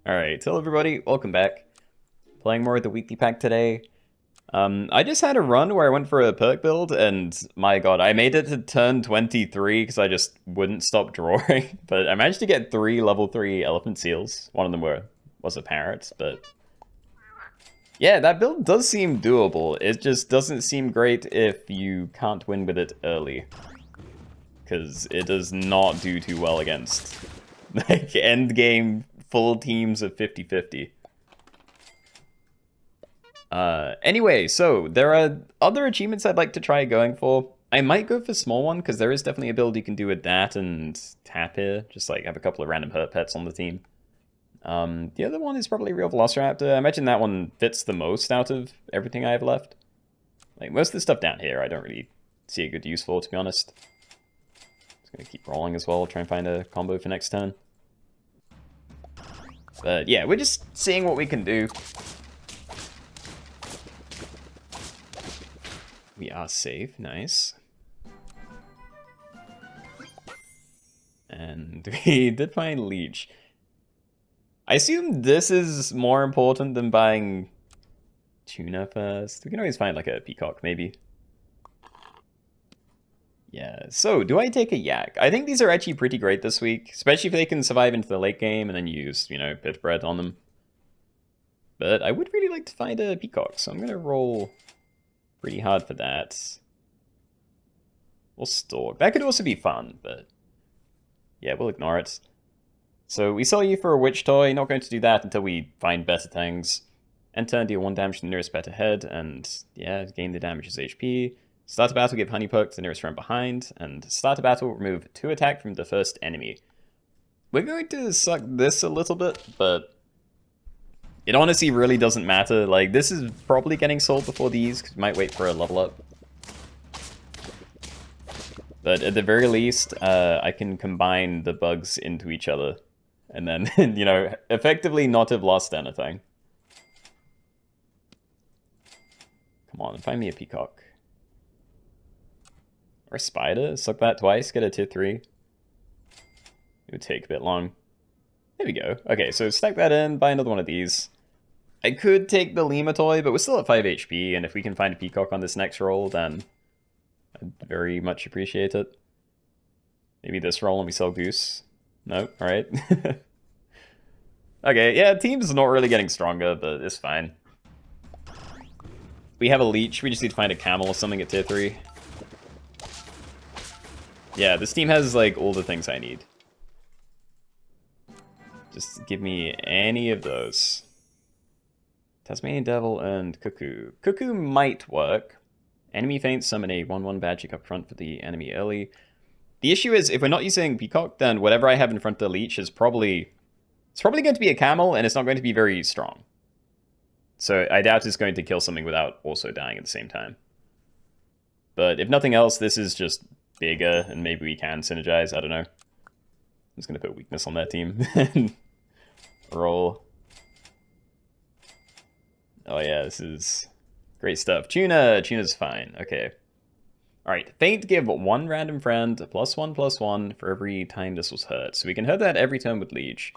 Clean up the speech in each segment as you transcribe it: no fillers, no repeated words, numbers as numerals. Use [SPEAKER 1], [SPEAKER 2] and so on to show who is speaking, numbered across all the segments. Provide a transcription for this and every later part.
[SPEAKER 1] Alright, hello everybody, welcome back. Playing more of the weekly pack today. I just had a run where I went for a perk build, and my god, I made it to turn 23 because I just wouldn't stop drawing. But I managed to get 3 level 3 elephant seals. One of them was a parrot, but... yeah, that build does seem doable. It just doesn't seem great if you can't win with it early. Because it does not do too well against, like, end game full teams of 50-50. Anyway, so there are other achievements I'd like to try going for. I might go for Small One, because there is definitely a build you can do with that and Tapir. Just, like, have a couple of random hurt pets on the team. The other one is probably Real Velociraptor. I imagine that one fits the most out of everything I have left. Like, most of the stuff down here I don't really see a good use for, to be honest. Just gonna keep rolling as well, try and find a combo for next turn. But yeah, we're just seeing what we can do. We are safe, nice. And we did find leech. I assume this is more important than buying tuna first. We can always find like a peacock, maybe. Yeah, so do I take a yak? I think these are actually pretty great this week, especially if they can survive into the late game and then use, you know, pit bread on them. But I would really like to find a peacock, so I'm gonna roll pretty hard for that. We'll stalk. That could also be fun, but yeah, we'll ignore it. So we sell you for a witch toy, not going to do that until we find better things. Enter, deal 1 damage to the nearest pet ahead, and yeah, gain the damage as HP. Start a battle, give honey poke to the nearest friend behind, and start a battle, remove 2 attack from the first enemy. We're going to suck this a little bit, but it honestly really doesn't matter. Like, this is probably getting sold before these, because we might wait for a level up. But at the very least, I can combine the bugs into each other. And then, you know, effectively not have lost anything. Come on, find me a peacock. Or a spider? Suck that twice, get a tier 3. It would take a bit long. There we go. Okay, so stack that in, buy another one of these. I could take the Lima toy, but we're still at 5 HP, and if we can find a peacock on this next roll, then I'd very much appreciate it. Maybe this roll and we sell Goose. No? Alright. Okay, yeah, team's not really getting stronger, but it's fine. We have a leech, we just need to find a camel or something at tier 3. Yeah, this team has, like, all the things I need. Just give me any of those. Tasmanian Devil and Cuckoo. Cuckoo might work. Enemy feint, summon a 1/1 magic up front for the enemy early. The issue is, if we're not using Peacock, then whatever I have in front of the leech is probably... it's probably going to be a camel, and it's not going to be very strong. So I doubt it's going to kill something without also dying at the same time. But if nothing else, this is just bigger, and maybe we can synergize, I don't know. I'm just going to put weakness on that team. Roll. Oh yeah, this is great stuff. Tuna's fine, okay. Alright, feint give 1 random friend, +1/+1 for every time this was hurt. So we can hurt that every turn with leech.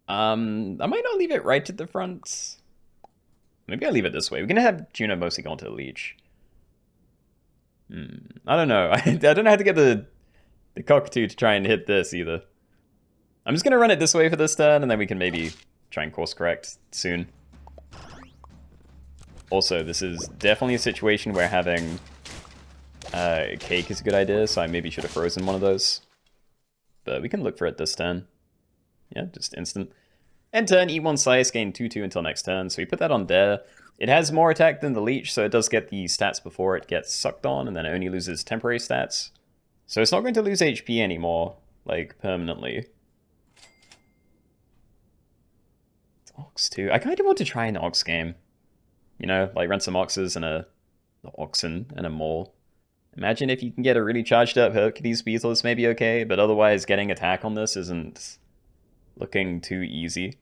[SPEAKER 1] I might not leave it right at the front. Maybe I'll leave it this way. We're gonna have Tuna mostly go into the leech. I don't know. I don't know how to get the cockatoo to try and hit this either. I'm just gonna run it this way for this turn, and then we can maybe try and course correct soon. Also, this is definitely a situation where having cake is a good idea, so I maybe should have frozen one of those. But we can look for it this turn. Yeah, just instant. End turn, eat 1 slice, gain 2/2 until next turn. So we put that on there. It has more attack than the leech, so it does get the stats before it gets sucked on, and then it only loses temporary stats. So it's not going to lose HP anymore, like, permanently. It's Ox too. I kind of want to try an Ox game. You know, like run some Oxes and a Oxen and a Mole. Imagine if you can get a really charged up Hercules Beetle, this may be okay, but otherwise getting attack on this isn't looking too easy.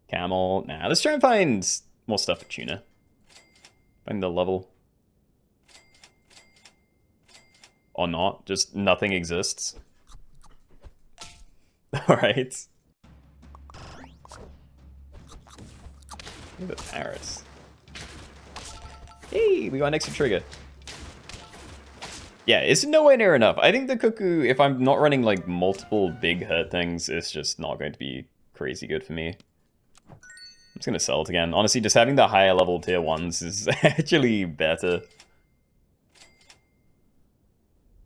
[SPEAKER 1] Camel. Nah, let's try and find more stuff for Tuna. Find the level. Or not, just nothing exists. Alright. Look at the parrots. Hey, we got an extra trigger. Yeah, it's nowhere near enough. I think the cuckoo, if I'm not running like multiple big hurt things, it's just not going to be crazy good for me. I'm just gonna sell it again. Honestly, just having the higher level tier 1s is actually better.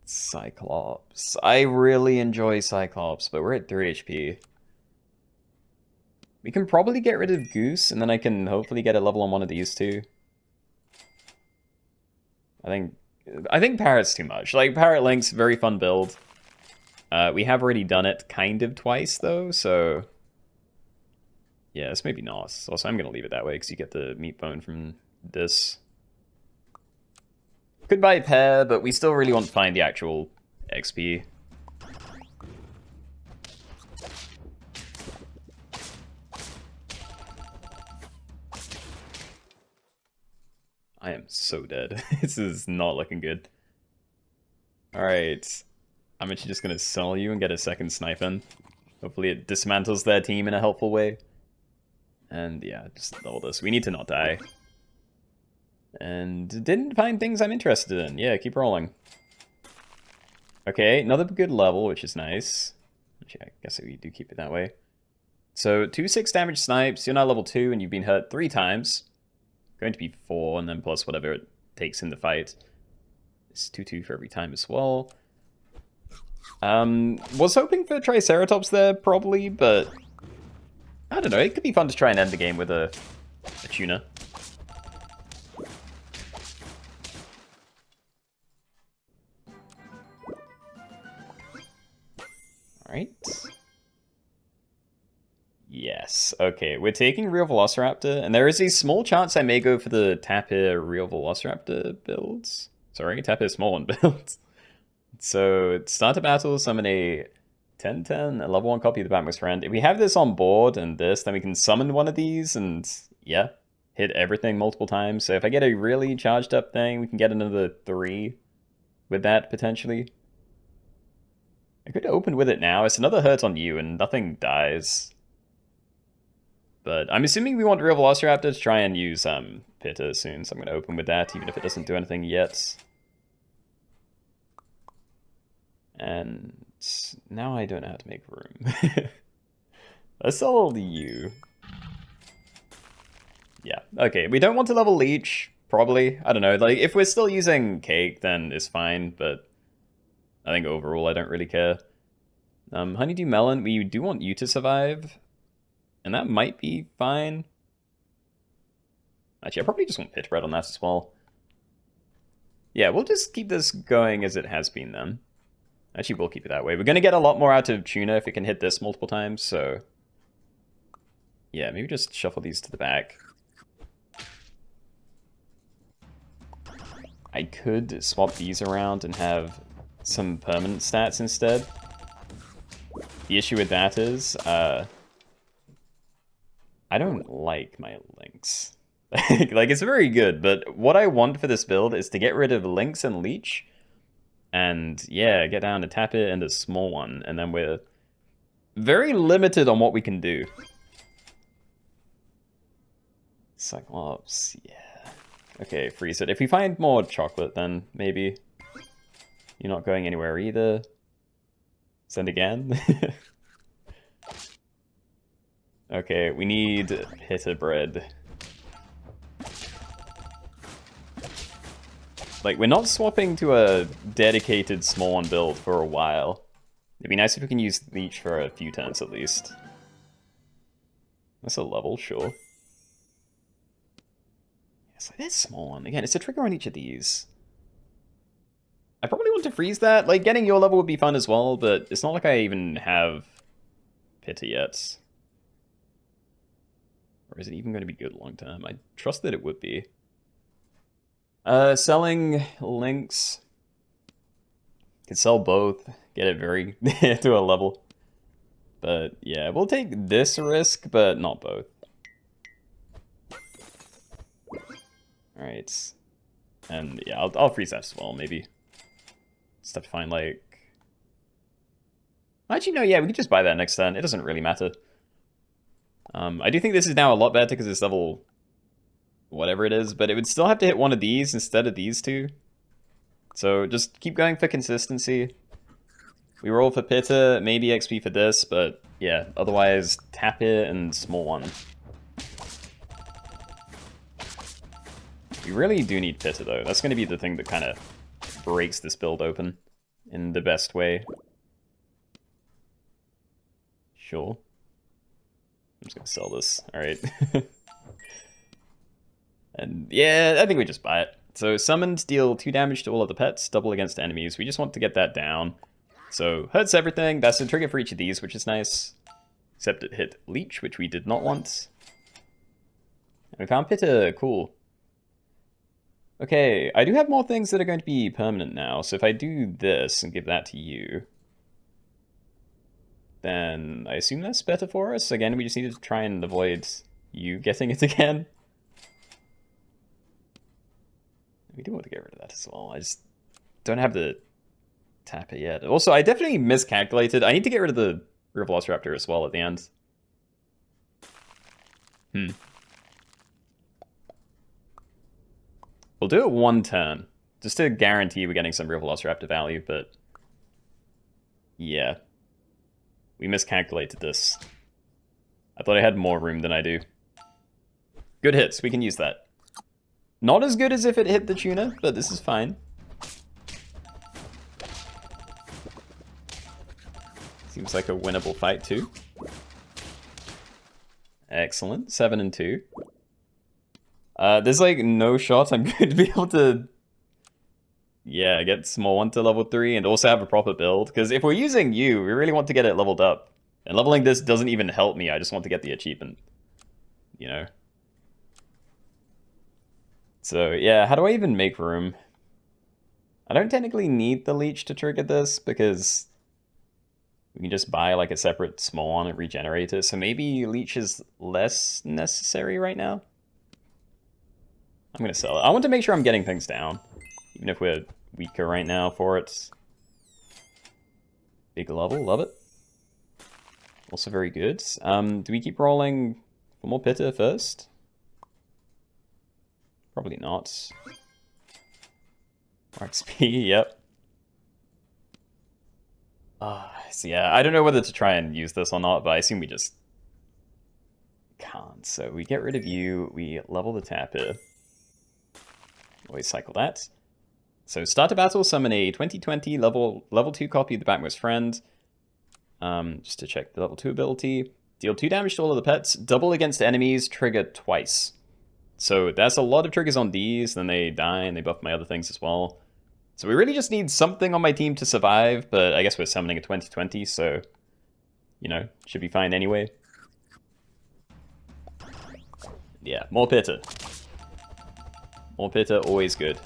[SPEAKER 1] Cyclops. I really enjoy Cyclops, but we're at 3 HP. We can probably get rid of Goose, and then I can hopefully get a level on one of these two. I think Parrot's too much. Like, Parrot Link's very fun build. We have already done it kind of twice, though, so... yeah, it's maybe not. Also, I'm going to leave it that way, because you get the meat bone from this. Could buy a pair, but we still really want to find the actual XP. I am so dead. This is not looking good. Alright. I'm actually just going to sell you and get a second snipe in. Hopefully it dismantles their team in a helpful way. And yeah, just all this. We need to not die. And didn't find things I'm interested in. Yeah, keep rolling. Okay, another good level, which is nice. Actually, I guess we do keep it that way. So, 2 6 damage snipes. You're now level 2 and you've been hurt 3 times. Going to be 4, and then plus whatever it takes in the fight. It's 2-2 for every time as well. Was hoping for Triceratops there, probably, but... I don't know, it could be fun to try and end the game with a tuna. Alright. Yes, okay, we're taking Real Velociraptor, and there is a small chance I may go for the Tapir Real Velociraptor builds. Sorry, Tapir Small One builds. So, start a battle, summon a 10-10, a level 1 copy of the Batman's Friend. If we have this on board and this, then we can summon one of these and, yeah, hit everything multiple times. So if I get a really charged up thing, we can get another 3 with that, potentially. I could open with it now. It's another hurt on you and nothing dies. But I'm assuming we want Real Velociraptor to try and use Pitta soon, so I'm going to open with that, even if it doesn't do anything yet. And now I don't know how to make room. Let's sell you. Yeah, okay. We don't want to level Leech, probably. I don't know. Like, if we're still using Cake, then it's fine, but I think overall I don't really care. Honeydew Melon, we do want you to survive, and that might be fine. Actually, I probably just want Pitch Bread on that as well. Yeah, we'll just keep this going as it has been then. Actually, we'll keep it that way. We're going to get a lot more out of Tuna if it can hit this multiple times, so... yeah, maybe just shuffle these to the back. I could swap these around and have some permanent stats instead. The issue with that is, I don't like my Lynx. Like, it's very good, but what I want for this build is to get rid of Lynx and Leech, and yeah, get down to Tapir and a Small One, and then we're very limited on what we can do. Cyclops, yeah. Okay, freeze it. If we find more chocolate, then maybe. You're not going anywhere either. Send again. Okay, we need Pitta Bread. Like, we're not swapping to a dedicated Small One build for a while. It'd be nice if we can use Leech for a few turns at least. That's a level, sure. Yes, it is Small One. Again, it's a trigger on each of these. I probably want to freeze that. Like, getting your level would be fun as well, but it's not like I even have Pitta yet. Or is it even going to be good long term? I trust that it would be. Selling Lynx. Could sell both. Get it very to a level. But yeah, we'll take this risk, but not both. Alright. And yeah, I'll freeze that as well, maybe. Just have to find, like... actually, no, yeah, we could just buy that next turn. It doesn't really matter. I do think this is now a lot better because it's level whatever it is, but it would still have to hit one of these instead of these two. So just keep going for consistency. We roll for Pitta, maybe XP for this, but yeah, otherwise Tapir and Small One. We really do need Pitta though. That's going to be the thing that kind of breaks this build open in the best way. Sure. I'm just going to sell this. Alright. And yeah, I think we just buy it. So summons deal 2 damage to all of the pets, double against enemies. We just want to get that down. So hurts everything. That's the trigger for each of these, which is nice. Except it hit leech, which we did not want. And we found Pitta. Cool. Okay, I do have more things that are going to be permanent now. So if I do this and give that to you, then I assume that's better for us. Again, we just need to try and avoid you getting it again. We do want to get rid of that as well. I just don't have the Tapir yet. Also, I definitely miscalculated. I need to get rid of the Real Velociraptor as well at the end. We'll do it one turn, just to guarantee we're getting some Real Velociraptor value, but yeah. We miscalculated this. I thought I had more room than I do. Good hits, we can use that. Not as good as if it hit the tuna, but this is fine. Seems like a winnable fight too. Excellent, 7 and 2. There's like no shot I'm going to be able to, yeah, get Small One to level 3 and also have a proper build. Because if we're using you, we really want to get it leveled up. And leveling this doesn't even help me, I just want to get the achievement. You know? So yeah, how do I even make room? I don't technically need the leech to trigger this because we can just buy like a separate Small One and regenerate it. So maybe leech is less necessary right now. I'm gonna sell it. I want to make sure I'm getting things down, even if we're weaker right now for it. Big level, love it. Also very good. Do we keep rolling for more Pitta first? Probably not. More XP, yep. So yeah, I don't know whether to try and use this or not, but I assume we just can't. So we get rid of you, we level the Tapir. Always cycle that. So start a battle, summon a 2020 level 2 copy of the Backmost Friend. Just to check the level 2 ability. Deal 2 damage to all of the pets, double against enemies, trigger twice. So that's a lot of triggers on these, then they die and they buff my other things as well. So we really just need something on my team to survive, but I guess we're summoning a 2020, so, you know, should be fine anyway. Yeah, more Pitta. More Pitta, always good.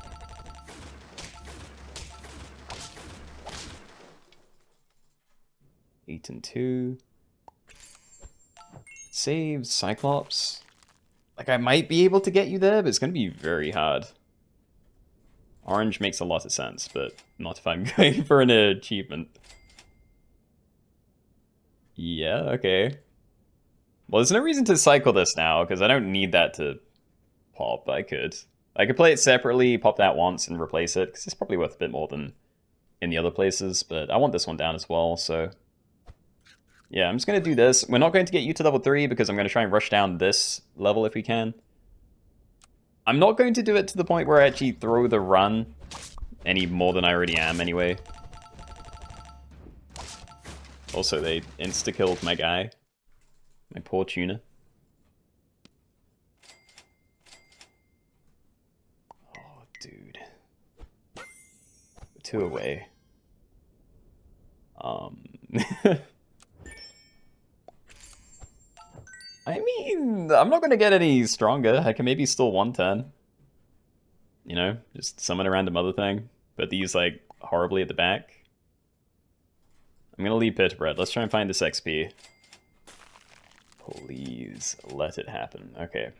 [SPEAKER 1] Eight and 2. Save Cyclops. Like, I might be able to get you there, but it's going to be very hard. Orange makes a lot of sense, but not if I'm going for an achievement. Yeah, okay. Well, there's no reason to cycle this now, because I don't need that to pop. I could play it separately, pop that once, and replace it, because it's probably worth a bit more than in the other places, but I want this one down as well, so... Yeah, I'm just going to do this. We're not going to get you to level 3, because I'm going to try and rush down this level if we can. I'm not going to do it to the point where I actually throw the run any more than I already am anyway. Also, they insta-killed my guy. My poor tuna. Oh, dude. 2 away. I mean, I'm not going to get any stronger. I can maybe still 1 turn. You know, just summon a random other thing. But these, like, horribly at the back. I'm going to leave Pit Bread. Let's try and find this XP. Please let it happen. Okay.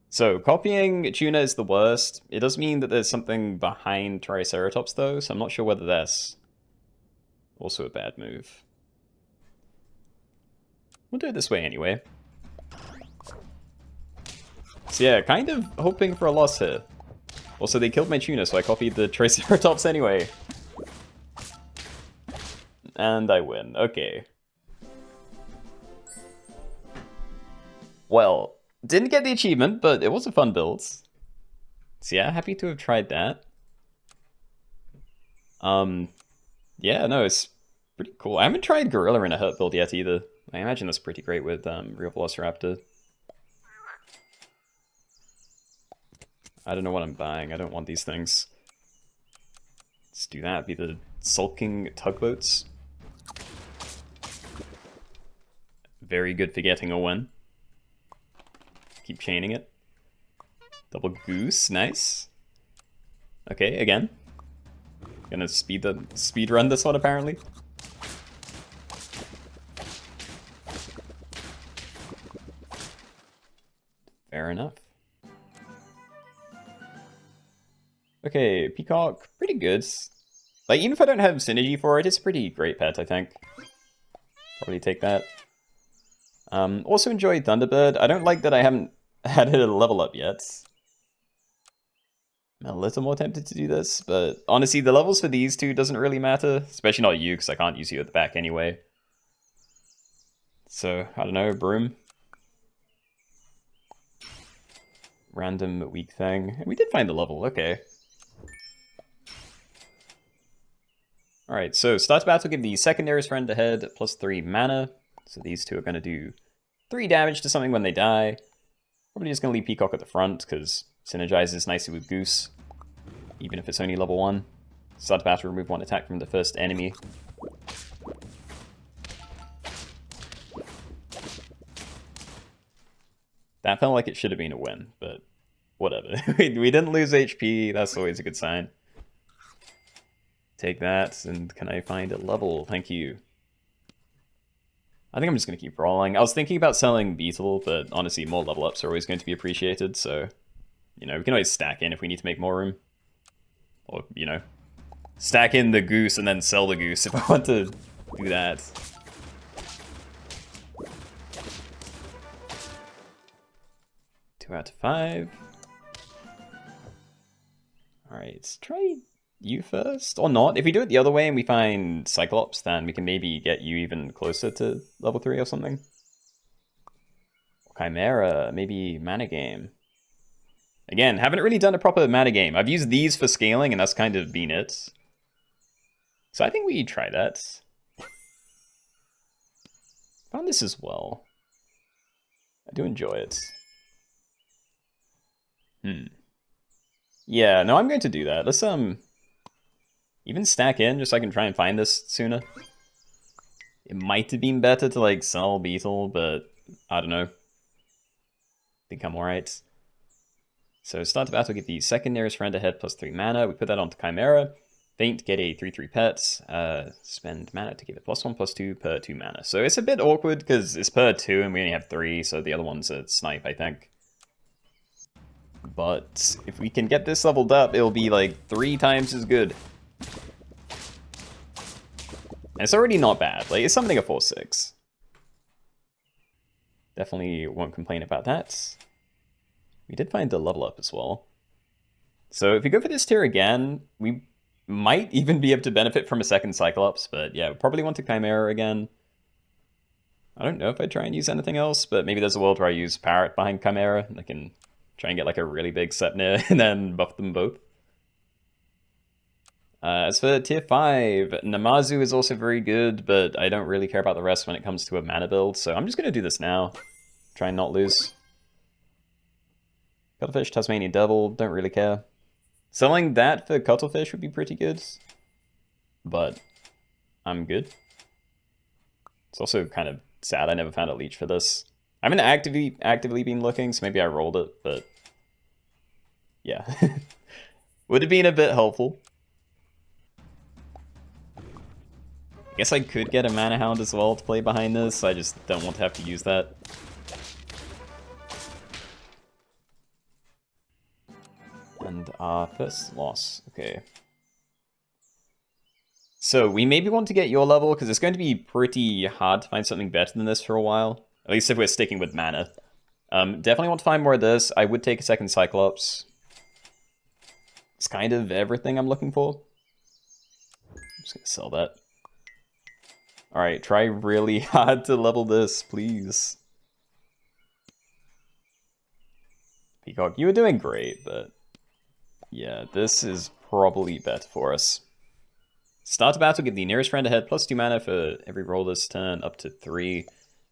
[SPEAKER 1] So, copying tuna is the worst. It does mean that there's something behind Triceratops, though, so I'm not sure whether that's also a bad move. We'll do it this way anyway. So yeah, kind of hoping for a loss here. Also, they killed my tuna, so I copied the Triceratops anyway. And I win. Okay. Well, didn't get the achievement, but it was a fun build. So yeah, happy to have tried that. Yeah, no, it's pretty cool. I haven't tried Gorilla in a hurt build yet either. I imagine that's pretty great with Real Velociraptor. I don't know what I'm buying. I don't want these things. Let's do that. Be the sulking tugboats. Very good for getting a win. Keep chaining it. Double goose, nice. Okay, again. Gonna speed run this one apparently. Fair enough. Okay, Peacock, pretty good. Like, even if I don't have synergy for it, it's a pretty great pet, I think. Probably take that. Also enjoyed Thunderbird. I don't like that I haven't had it a level up yet. I'm a little more tempted to do this, but honestly, the levels for these two doesn't really matter. Especially not you, because I can't use you at the back anyway. So, I don't know, Broom. Random weak thing. And we did find the level, okay. Alright, so start battle, give the second nearest friend ahead plus 3 mana. So these two are going to do 3 damage to something when they die. Probably just going to leave Peacock at the front, because synergizes nicely with Goose. Even if it's only level 1. Start battle, remove 1 attack from the first enemy. That felt like it should have been a win, but whatever. We didn't lose HP, that's always a good sign. Take that, and can I find a level? Thank you. I think I'm just going to keep rolling. I was thinking about selling Beetle, but honestly, more level ups are always going to be appreciated, so... You know, we can always stack in if we need to make more room. Or, you know, stack in the Goose and then sell the Goose if I want to do that. Two out of 5. Alright, let's try you first. Or not. If we do it the other way and we find Cyclops, then we can maybe get you even closer to level 3 or something. Chimera, maybe Mana Game. Again, haven't really done a proper mana game. I've used these for scaling, and that's kind of been it. So I think we try that. Found this as well. I do enjoy it. Yeah, no, I'm going to do that. Let's even stack in, just so I can try and find this sooner. It might have been better to, like, sell Beetle, but I don't know. I think I'm alright. So start the battle, get the second nearest friend ahead plus 3 mana. We put that onto Chimera. Faint, get a 3/3 pet. Spend mana to give it +1/+2 per 2 mana. So it's a bit awkward because it's per 2 and we only have 3, so the other one's a snipe, I think. But if we can get this leveled up, it'll be like 3 times as good. And it's already not bad. Like, it's something a 4/6. Definitely won't complain about that. We did find the level up as well. So if we go for this tier again, we might even be able to benefit from a second Cyclops, but yeah, we probably want to Chimera again. I don't know if I'd try and use anything else, but maybe there's a world where I use Parrot behind Chimera, and I can try and get like a really big Sepnir and then buff them both. As for tier 5, Namazu is also very good, but I don't really care about the rest when it comes to a mana build, so I'm just going to do this now. Try and not lose. Cuttlefish, Tasmanian Devil, don't really care. Selling that for Cuttlefish would be pretty good, but I'm good. It's also kind of sad I never found a leech for this. I haven't actively been looking, so maybe I rolled it, but yeah. Would have been a bit helpful. I guess I could get a Mana Hound as well to play behind this, I just don't want to have to use that. And our first loss, okay. So we maybe want to get your level, because it's going to be pretty hard to find something better than this for a while. At least if we're sticking with mana. Definitely want to find more of this. I would take a second Cyclops. It's kind of everything I'm looking for. I'm just gonna sell that. Alright, try really hard to level this, please. Peacock, you were doing great, but yeah, this is probably better for us. Start the battle, give the nearest friend ahead +2 mana for every roll this turn, up to 3.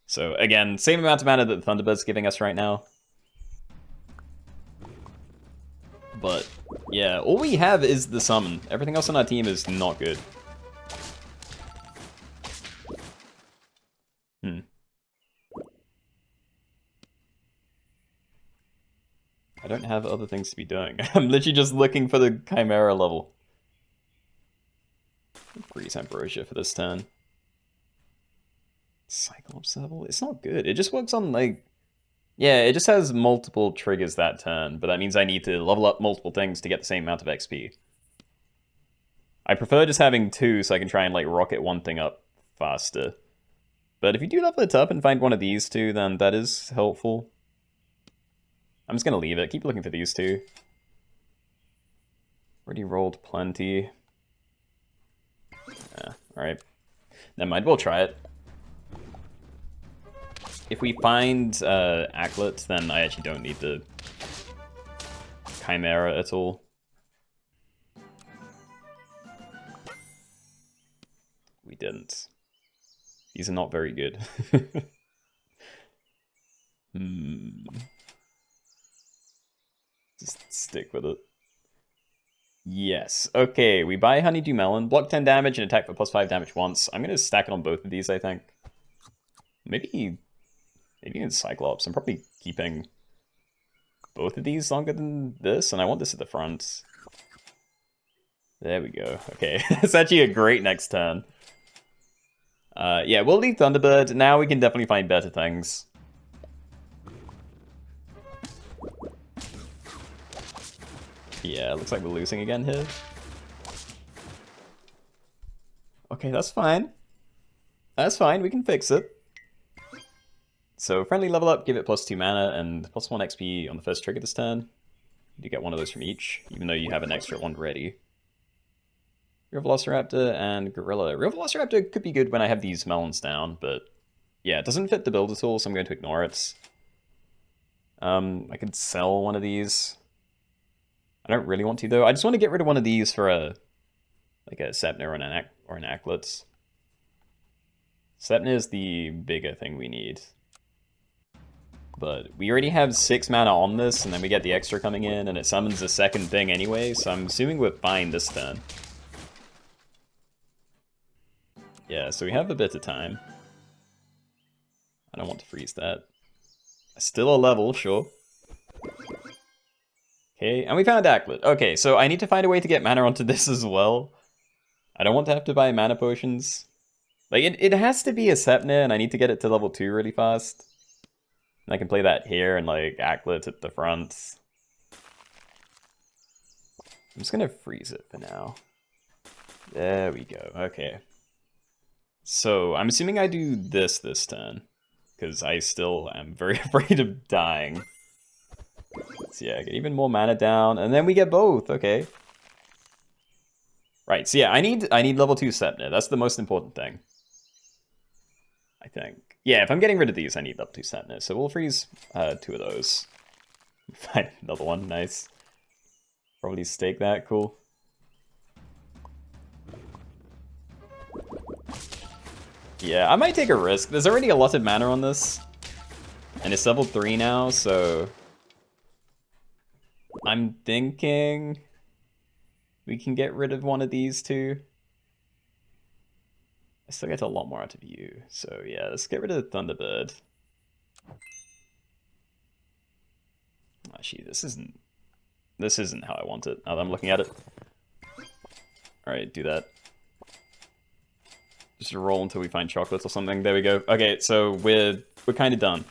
[SPEAKER 1] So again, same amount of mana that the Thunderbird's giving us right now. But yeah, all we have is the summon. Everything else on our team is not good. I don't have other things to be doing. I'm literally just looking for the Chimera level. Freeze Ambrosia for this turn. Cyclops level? It's not good. It just works on, like... Yeah, it just has multiple triggers that turn, but that means I need to level up multiple things to get the same amount of XP. I prefer just having 2 so I can try and, like, rocket one thing up faster. But if you do level it up and find one of these 2, then that is helpful. I'm just gonna leave it. Keep looking for these 2. Already rolled plenty. Yeah, alright. Never mind, we'll try it. If we find Acklet, then I actually don't need the Chimera at all. We didn't. These are not very good. Just stick with it. Yes. Okay, we buy Honeydew Melon. Block 10 damage and attack for +5 damage once. I'm going to stack it on both of these, I think. Maybe in Cyclops. I'm probably keeping both of these longer than this, and I want this at the front. There we go. Okay, that's actually a great next turn. Yeah, we'll leave Thunderbird. Now we can definitely find better things. Yeah, looks like we're losing again here. Okay, that's fine. That's fine, we can fix it. So, friendly level up, give it +2 mana and +1 XP on the first trigger this turn. You get one of those from each, even though you have an extra one ready. Real Velociraptor and Gorilla. Real Velociraptor could be good when I have these melons down, but yeah, it doesn't fit the build at all, so I'm going to ignore it. I could sell one of these. I don't really want to, though. I just want to get rid of one of these for a Sepna or an Acklet. Sepna is the bigger thing we need. But we already have 6 mana on this, and then we get the extra coming in, and it summons the second thing anyway, so I'm assuming we're fine this turn. Yeah, so we have a bit of time. I don't want to freeze that. Still a level, sure. Okay, and we found Acklet. Okay, so I need to find a way to get mana onto this as well. I don't want to have to buy mana potions. Like, it has to be a Sepna, and I need to get it to level 2 really fast. And I can play that here and, like, Acklet at the front. I'm just gonna freeze it for now. There we go, okay. So, I'm assuming I do this turn. Because I still am very afraid of dying. So yeah, get even more mana down, and then we get both, okay. Right, so yeah, I need level 2 Sepna. That's the most important thing. I think. Yeah, if I'm getting rid of these, I need level 2 Sepna. So we'll freeze 2 of those. Find another one, nice. Probably stake that, cool. Yeah, I might take a risk. There's already a lot of mana on this. And it's level 3 now, so... I'm thinking... we can get rid of one of these 2. I still get a lot more out of you. So yeah, let's get rid of the Thunderbird. Actually, this isn't how I want it, now that I'm looking at it. Alright, do that. Just roll until we find chocolates or something. There we go. Okay, so we're kind of done.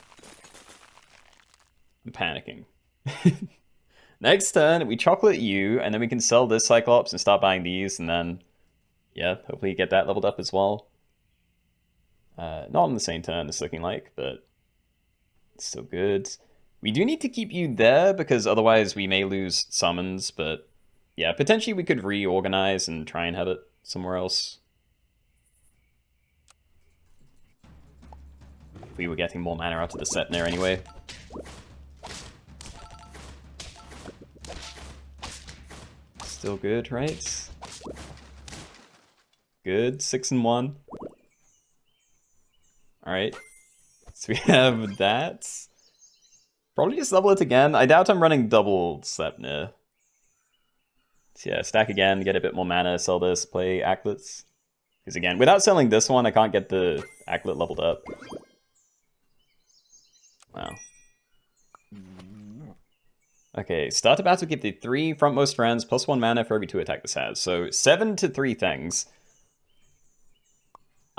[SPEAKER 1] I'm panicking. Next turn, we chocolate you, and then we can sell this Cyclops and start buying these, and then, yeah, hopefully get that leveled up as well. Not on the same turn, it's looking like, but it's still good. We do need to keep you there because otherwise we may lose summons, but yeah, potentially we could reorganize and try and have it somewhere else. If we were getting more mana out of the Setner anyway. Still good, right? Good, 6 and 1. Alright. So we have that. Probably just double it again. I doubt I'm running double Sleipnir. So yeah, stack again, get a bit more mana, sell this, play Acklets. Because again, without selling this one, I can't get the Acklet leveled up. Wow. Okay, start a battle, give the 3 frontmost friends plus 1 mana for every 2 attack this has. So 7 to 3 things.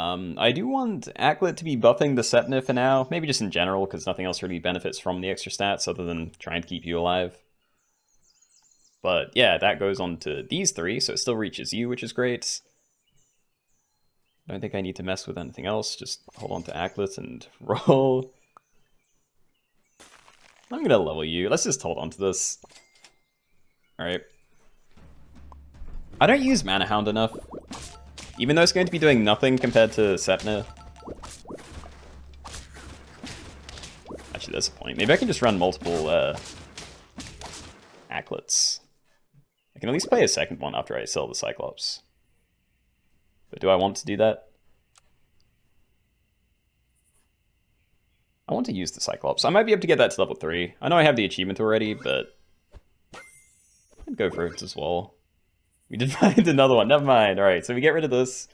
[SPEAKER 1] I do want Acklet to be buffing the Sepnir for now. Maybe just in general, because nothing else really benefits from the extra stats other than trying to keep you alive. But yeah, that goes on to these 3, so it still reaches you, which is great. I don't think I need to mess with anything else. Just hold on to Acklet and roll. I'm going to level you. Let's just hold on to this. Alright. I don't use Mana Hound enough. Even though it's going to be doing nothing compared to Sepnir. Actually, there's a point. Maybe I can just run multiple Acklets. I can at least play a second one after I sell the Cyclops. But do I want to do that? I want to use the Cyclops. I might be able to get that to level 3. I know I have the achievement already, but I'd go for it as well. We did find another one. Never mind. All right, so we get rid of this.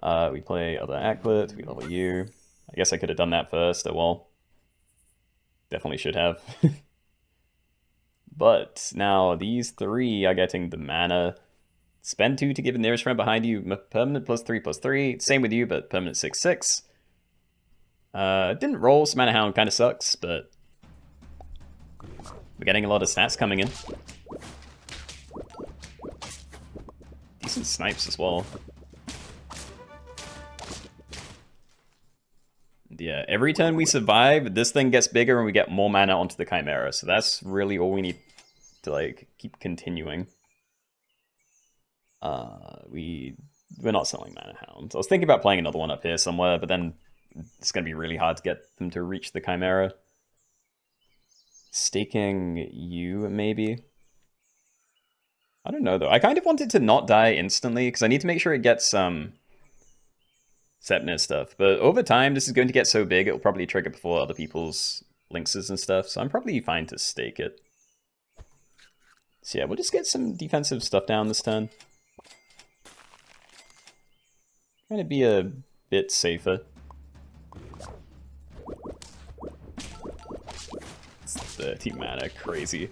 [SPEAKER 1] We play other Acklet. We level you. I guess I could have done that first. Oh well. Definitely should have. But now these 3 are getting the mana. Spend 2 to give the nearest friend behind you permanent +3/+3. Same with you, but permanent 6/6. Didn't roll, so Mana Hound kind of sucks, but we're getting a lot of stats coming in. Decent snipes as well. And yeah, every turn we survive, this thing gets bigger and we get more mana onto the Chimera, so that's really all we need to like keep continuing. We're not selling Mana Hounds. I was thinking about playing another one up here somewhere, but then it's going to be really hard to get them to reach the Chimera. Staking you, maybe? I don't know, though. I kind of want it to not die instantly, because I need to make sure it gets some Sepnir stuff. But over time, this is going to get so big, it'll probably trigger before other people's Lynxes and stuff, so I'm probably fine to stake it. So yeah, we'll just get some defensive stuff down this turn. Trying to be a bit safer. It's 30 mana, crazy.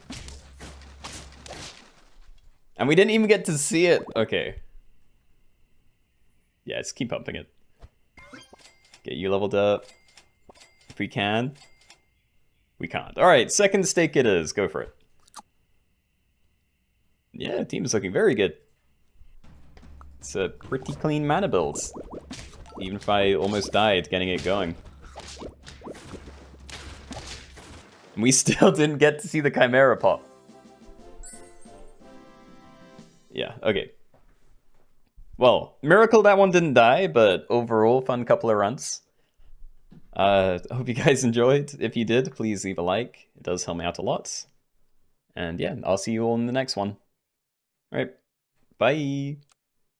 [SPEAKER 1] And we didn't even get to see it. Okay. Yeah, just keep pumping it. Get you leveled up. If we can. We can't. Alright, second stake it is. Go for it. Yeah, team is looking very good. It's a pretty clean mana build. Even if I almost died getting it going. And we still didn't get to see the Chimera pop. Yeah, okay. Well, miracle that one didn't die, but overall, fun couple of runs. I hope you guys enjoyed. If you did, please leave a like. It does help me out a lot. And yeah, I'll see you all in the next one. All right, bye.